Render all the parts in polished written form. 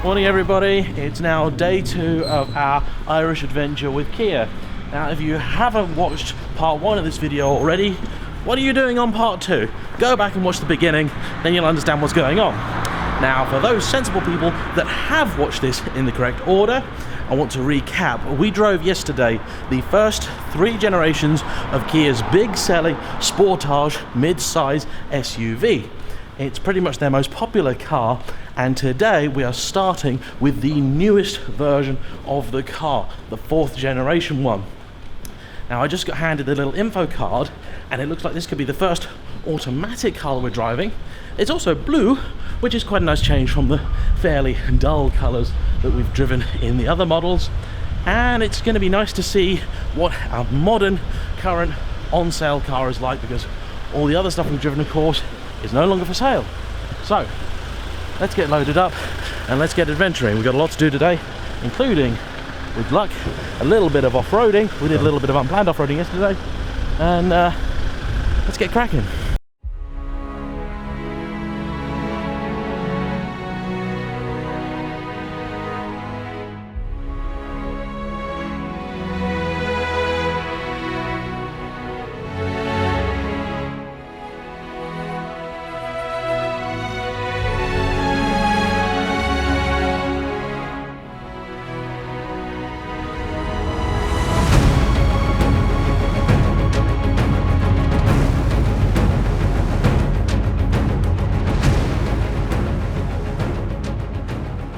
Morning everybody, it's now day 2 of our Irish adventure with Kia. Now if you haven't watched part 1 of this video already, what are you doing on part 2? Go back and watch the beginning, then you'll understand what's going on. Now for those sensible people that have watched this in the correct order, I want to recap. We drove yesterday the first 3 generations of Kia's big selling Sportage mid-size SUV. It's pretty much their most popular car, and today we are starting with the newest version of the car, the 4th generation one. Now I just got handed a little info card, and it looks like this could be the first automatic car that we're driving. It's also blue, which is quite a nice change from the fairly dull colours that we've driven in the other models. And it's going to be nice to see what our modern current on sale car is like, because all the other stuff we've driven, of course, is no longer for sale. So let's get loaded up and let's get adventuring. We've got a lot to do today, including, with luck, a little bit of off-roading. We did a little bit of unplanned off-roading yesterday, and let's get cracking.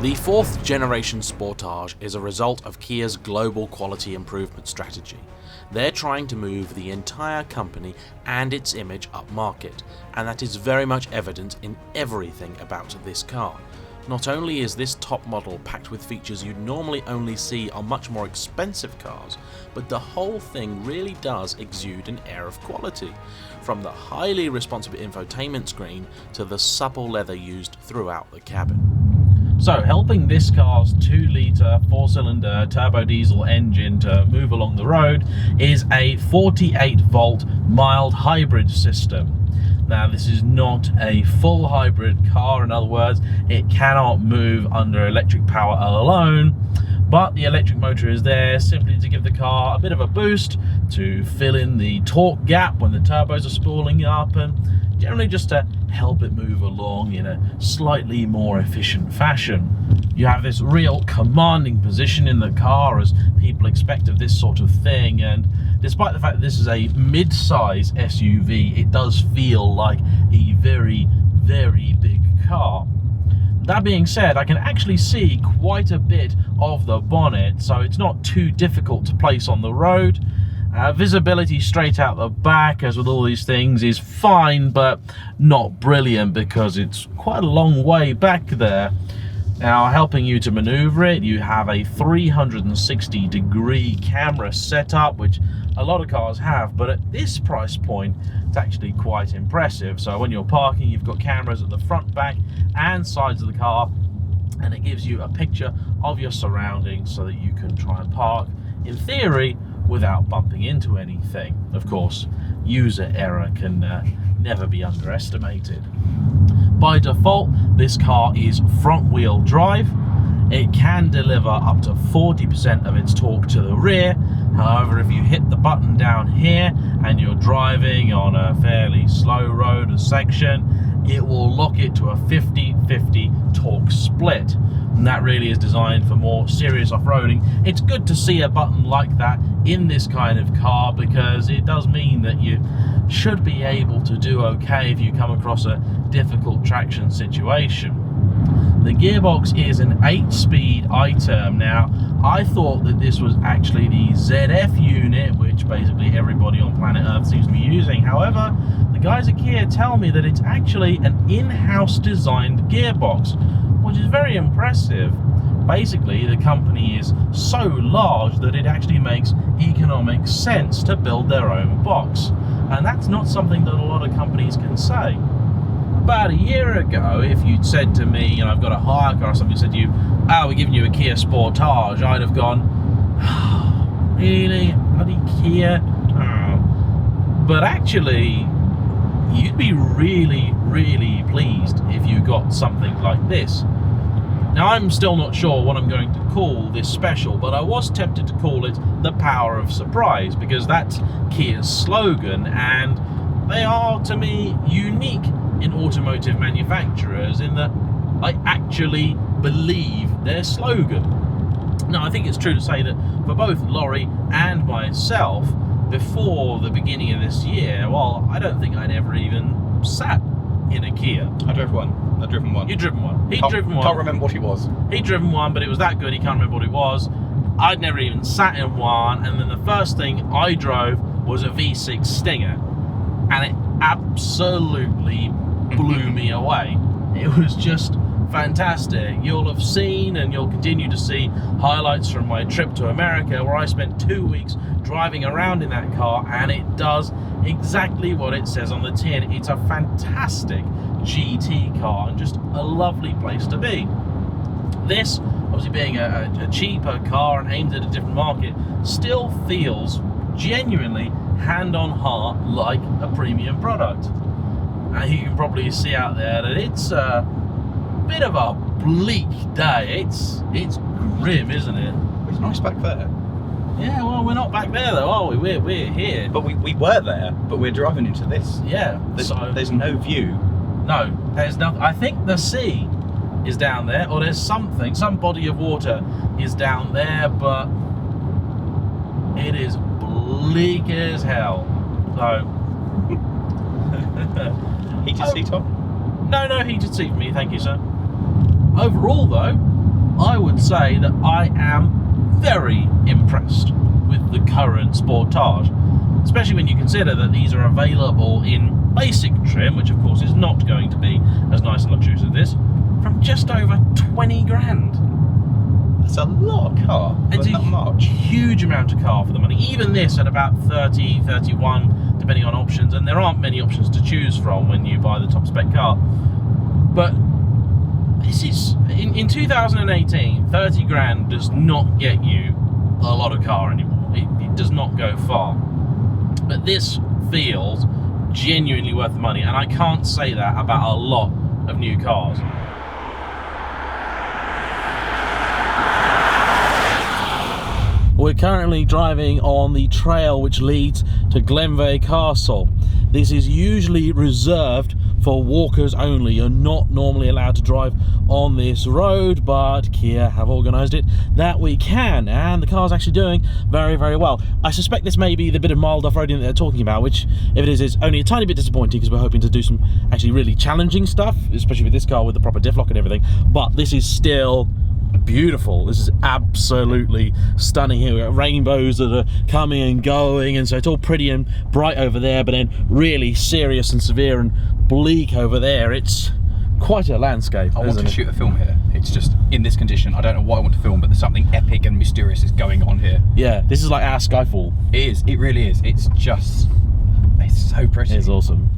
The 4th generation Sportage is a result of Kia's global quality improvement strategy. They're trying to move the entire company and its image up market, and that is very much evident in everything about this car. Not only is this top model packed with features you'd normally only see on much more expensive cars, but the whole thing really does exude an air of quality, from the highly responsive infotainment screen to the supple leather used throughout the cabin. So helping this car's 2-litre 4-cylinder turbo diesel engine to move along the road is a 48-volt mild hybrid system. Now this is not a full hybrid car, in other words, it cannot move under electric power alone, but the electric motor is there simply to give the car a bit of a boost, to fill in the torque gap when the turbos are spooling up, and generally just to help it move along in a slightly more efficient fashion. You have this real commanding position in the car, as people expect of this sort of thing, and despite the fact that this is a mid-size SUV, it does feel like a very, very big car. That being said, I can actually see quite a bit of the bonnet, so it's not too difficult to place on the road. Visibility straight out the back, as with all these things, is fine, but not brilliant because it's quite a long way back there. Now, helping you to maneuver it, you have a 360-degree camera setup, which a lot of cars have, but at this price point, it's actually quite impressive. So when you're parking, you've got cameras at the front, back, and sides of the car, and it gives you a picture of your surroundings so that you can try and park, in theory, without bumping into anything. Of course, user error can never be underestimated. By default, this car is front-wheel drive. It can deliver up to 40% of its torque to the rear. However, if you hit the button down here and you're driving on a fairly slow road or section, it will lock it to a 50-50 torque split. And that really is designed for more serious off-roading. It's good to see a button like that in this kind of car, because it does mean that you should be able to do okay if you come across a difficult traction situation. The gearbox is an 8-speed item. Now, I thought that this was actually the ZF unit, which basically everybody on planet Earth seems to be using. However, the guys at Kia tell me that it's actually an in-house designed gearbox, which is very impressive. Basically, the company is so large that it actually makes economic sense to build their own box. And that's not something that a lot of companies can say. About a year ago, if you'd said to me, and I've got a hire car or something, said to you, oh, we're giving you a Kia Sportage, I'd have gone, oh, really? Bloody Kia? Oh. But actually, you'd be really, really pleased if you got something like this. Now, I'm still not sure what I'm going to call this special, but I was tempted to call it the Power of Surprise, because that's Kia's slogan, and they are, to me, unique in automotive manufacturers in that I actually believe their slogan. Now, I think it's true to say that for both Laurie and myself, before the beginning of this year, well, I don't think I'd ever even sat in a Kia. I drove one. I've driven one. You'd driven one. He'd driven one. Can't remember what it was. He'd driven one, but it was that good, he can't remember what it was. I'd never even sat in one, and then the first thing I drove was a V6 Stinger, and it absolutely blew me away. It was just fantastic. You'll have seen, and you'll continue to see, highlights from my trip to America, where I spent 2 weeks driving around in that car, and it does exactly what it says on the tin. It's a fantastic GT car and just a lovely place to be. This, obviously being a cheaper car and aimed at a different market, still feels genuinely hand on heart like a premium product. And you can probably see out there that it's a bit of a bleak day. It's grim, isn't it? It's nice back there. Yeah, well, we're not back there though, are we? We're here. But we were there, but we're driving into this. Yeah. There's no view. No, there's nothing. I think the sea is down there, or there's something, some body of water is down there, but it is bleak as hell. So Heated seat on? No heated seat for me, thank you, sir. Overall, though, I would say that I am very impressed with the current Sportage, especially when you consider that these are available in basic trim, which of course is not going to be as nice and luxurious as this, from just over 20 grand. That's a lot of car for It's not a much. huge amount of car for the money. Even this at about 30, 31, depending on options, and there aren't many options to choose from when you buy the top spec car. But this is, in 2018, 30 grand does not get you a lot of car anymore. It does not go far. But this feels genuinely worth the money, and I can't say that about a lot of new cars. We're currently driving on the trail which leads to Glenveigh Castle. This is usually reserved for walkers only. You're not normally allowed to drive on this road, but Kia have organised it that we can, and the car's actually doing very, very well. I suspect this may be the bit of mild off-roading that they're talking about, which, if it is only a tiny bit disappointing, because we're hoping to do some actually really challenging stuff, especially with this car with the proper diff lock and everything, but this is still beautiful. This is absolutely stunning here. We've got rainbows that are coming and going, and so it's all pretty and bright over there, but then really serious and severe and bleak over there. It's quite a landscape. I want to shoot a film here. It's just in this condition. I don't know what I want to film, but there's something epic and mysterious is going on here. Yeah, this is like our Skyfall. It is. It really is. It's just, it's so pretty. It's awesome.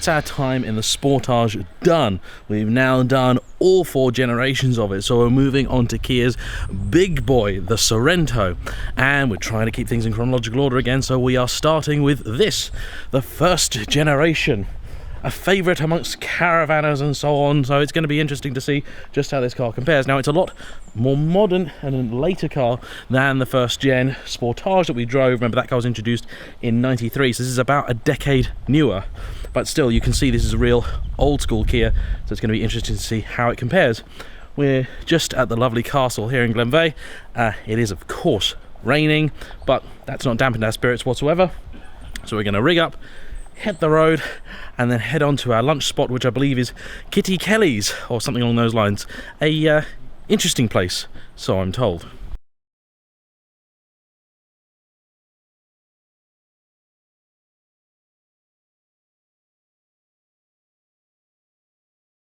that's our time in the Sportage done. We've now done all 4 generations of it, so we're moving on to Kia's big boy, the Sorento, and we're trying to keep things in chronological order again, so we are starting with this, the first generation, a favourite amongst caravanners and so on, so it's going to be interesting to see just how this car compares. Now, it's a lot more modern and a later car than the first gen Sportage that we drove. Remember, that car was introduced in '93, so this is about a decade newer, but still you can see this is a real old school Kia, so it's going to be interesting to see how it compares. We're just at the lovely castle here in Glenveigh. It is of course raining, but that's not dampened our spirits whatsoever, so we're going to rig up, hit the road, and then head on to our lunch spot, which I believe is Kitty Kelly's or something along those lines. A interesting place, so I'm told.